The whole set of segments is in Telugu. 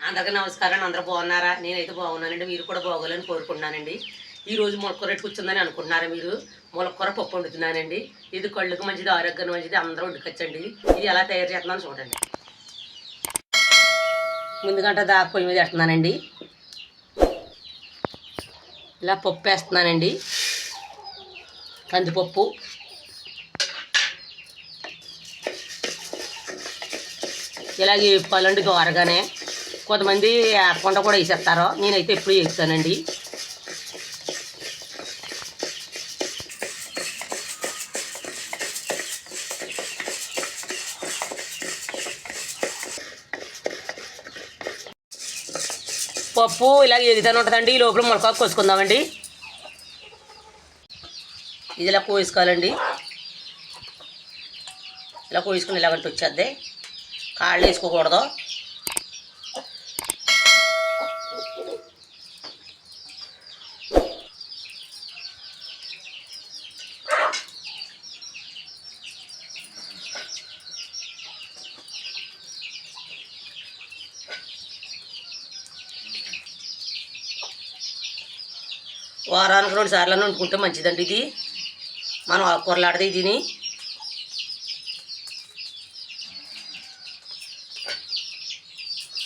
అందరికీ నమస్కారం. అందరూ బాగున్నారా? నేనైతే బాగున్నానండి. మీరు కూడా బాగోవాలని కోరుకుంటున్నానండి. ఈరోజు ములక్కూర కూర్చుందని అనుకుంటున్నారా మీరు? ములక్కూర పప్పు వండుతున్నానండి. ఇది కళ్ళుకు మంచిది, ఆరోగ్యానికి మంచిది. అందరూ వండుకొచ్చండి. ఇది ఎలా తయారు చేస్తున్నాను చూడండి. ముందుగంట దాకా పొయ్యి మీద వేస్తున్నానండి. ఇలా పప్పు వేస్తున్నానండి. కందిపప్పు, ఇలాగే పళ్ళండి దోరగానే. కొంతమంది కొండ కూడా వేసేస్తారో, నేనైతే ఎప్పుడు వేస్తానండి. పప్పు ఇలాగ ఎదుగుతూనే ఉంటుందండి. ఈ లోపల మొలక కోసుకుందామండి. ఇది ఇలా కోసుకోవాలండి. ఇలా కోసుకుని ఇలాగంటే వచ్చేద్ది. కాళ్ళు వేసుకోకూడదు. వారానికి 2 సార్లు వండుకుంటే మంచిదండి. ఇది మనం కూరలాడితే దీని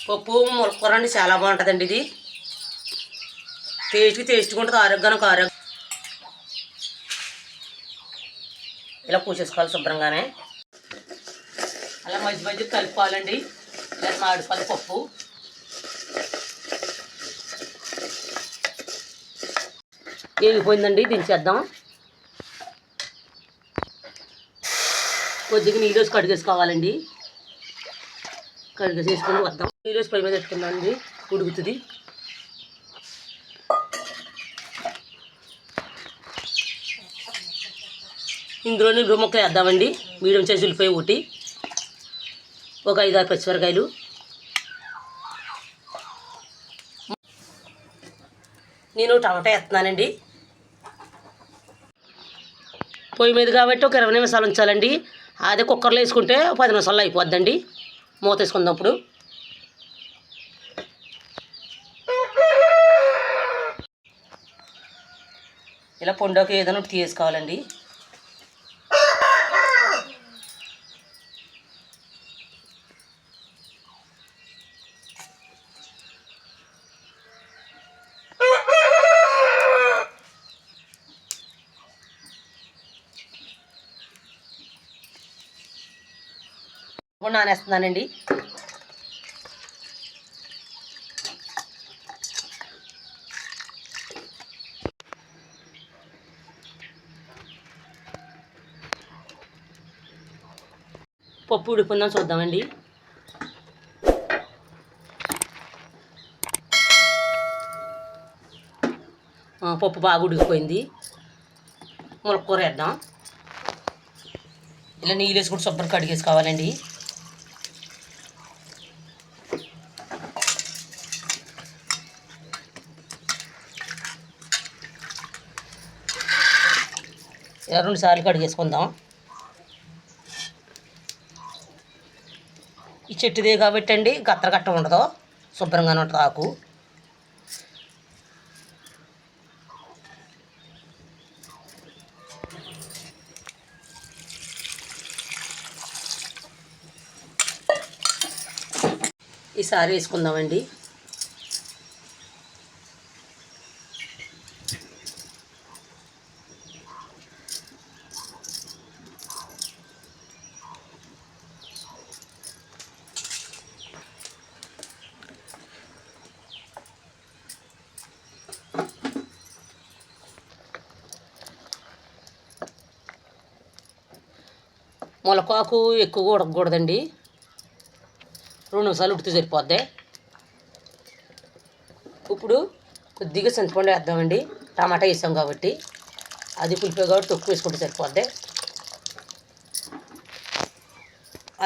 పప్పు ములక్కూర అండి చాలా బాగుంటుందండి. ఇది టేస్ట్గా ఉంటుంది, ఆరోగ్యానికి ఆరోగ్యం. ఇలా పూసేసుకోవాలి శుభ్రంగానే. అలా మధ్య మధ్య కలుపుకోవాలండి. ఇలా మామిడిపల్లి పప్పు వేగిపోయిందండి. దించేద్దాం. కొద్దిగా నీళ్ళు వేసి కడిగేసుకోవాలండి. కడిగేసుకొని వద్దాం. నీళ్ళు వేసి పొయ్యి మీద పెట్టుకున్నానండి. ఉడుకుతుంది. ఇందులోని ముక్కలు వేద్దామండి. మీడియం సైజు ఉల్లిపాయ ఒకటి, ఒక 5-6 పచ్చిమిరకాయలు, నేను టమాటా వేస్తున్నానండి. పొయ్యి మీద కాబట్టి ఒక 20 నిమిషాలు ఉంచాలండి. అదే కుక్కర్లో వేసుకుంటే 10 నిమిషాల్లో అయిపోద్దండి. మూత వేసుకుందాం. ఇప్పుడు ఇలా పొండోకి ఏదైనా ఒకటి తీసుకోవాలండి. ఇప్పుడు నానేస్తున్నానండి. పప్పు ఉడిపోయిందని చూద్దామండి. పప్పు బాగా ఉడికిపోయింది. ములక్కూర వేద్దాం. ఇలా నీళ్ళు వేసుకుంటూ శుభ్రం కడిగేసుకోవాలండి. ఇలా 2 సార్లు కడిగేసుకుందాం. ఈ చెట్టుదే కాబట్టి అండి గట్ట ఉండదు, శుభ్రంగానే ఉంటుంది ఆకు. ఈసారి వేసుకుందామండి. ములకాకు ఎక్కువగా ఉడకకూడదండి. 2 నిమిషాలు ఉడికితే సరిపోద్ది. ఇప్పుడు కొద్దిగా చింతపండు వేద్దామండి. టమాటా వేసాం కాబట్టి, అది పులిపే కాబట్టి తక్కువ వేసుకుంటే సరిపోద్ది.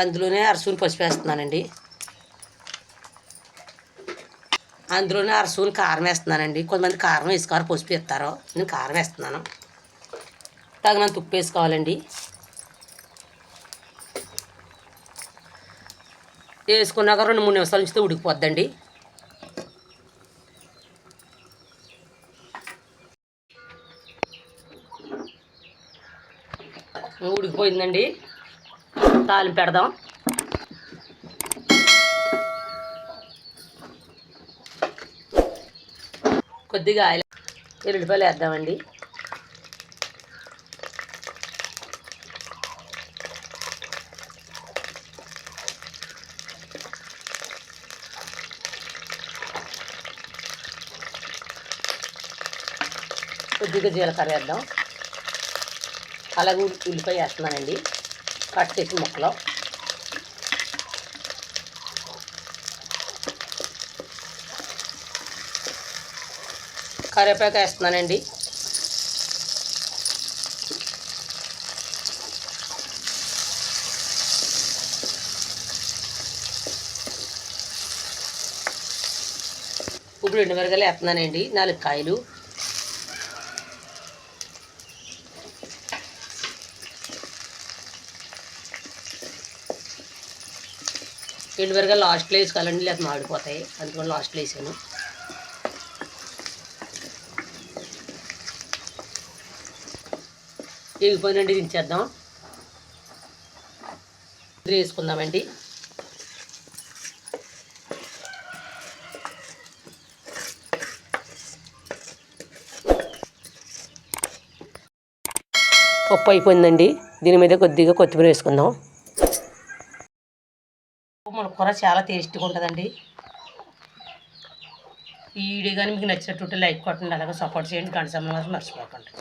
అందులోనే 1/2 స్పూన్ పసుపు వేస్తున్నానండి. అందులోనే 1/2 స్పూన్ కారం వేస్తున్నానండి. కొంతమంది కారం వేసుకోరు, పసుపు వేస్తారు. నేను కారం వేస్తున్నాను. తగినంత ఉప్పు వేసుకోవాలండి. వేసుకున్నాక 2-3 నిమిషాల నుంచి ఉడికిపోద్దండి. ఉడికిపోయిందండి. తాలింపు పెడదాం. కొద్దిగా ఆయిల్, ఎల్లుల్లిపాయలు వేద్దామండి. కొద్దిగా జీలకర్ర వేద్దాం. అలాగే ఉల్లిపాయ వేస్తున్నానండి, కట్ చేసి ముక్కలు. కరివేపాకు వేస్తున్నానండి. ఇప్పుడు 2 మిరగాయలు వేస్తున్నానండి, 4 కాయలు. ఎండుమిరగాయలు లాస్ట్లో వేసుకోవాలండి, లేకపోతే మాడిపోతాయి. అందుకని లాస్ట్లో వేసాను. వేగిపోయినండి, దించేద్దాం. వేసుకుందామండి. పప్పు అయిపోయిందండి. దీని మీద కొద్దిగా కొత్తిమీర వేసుకుందాం. మన కూర చాలా టేస్టీగా ఉంటుందండి. ఈ వీడియో కానీ మీకు నచ్చినట్టుంటే లైక్ కొట్టండి, అలాగే సపోర్ట్ చేయండి. గంట సమయం మర్చిపోకండి.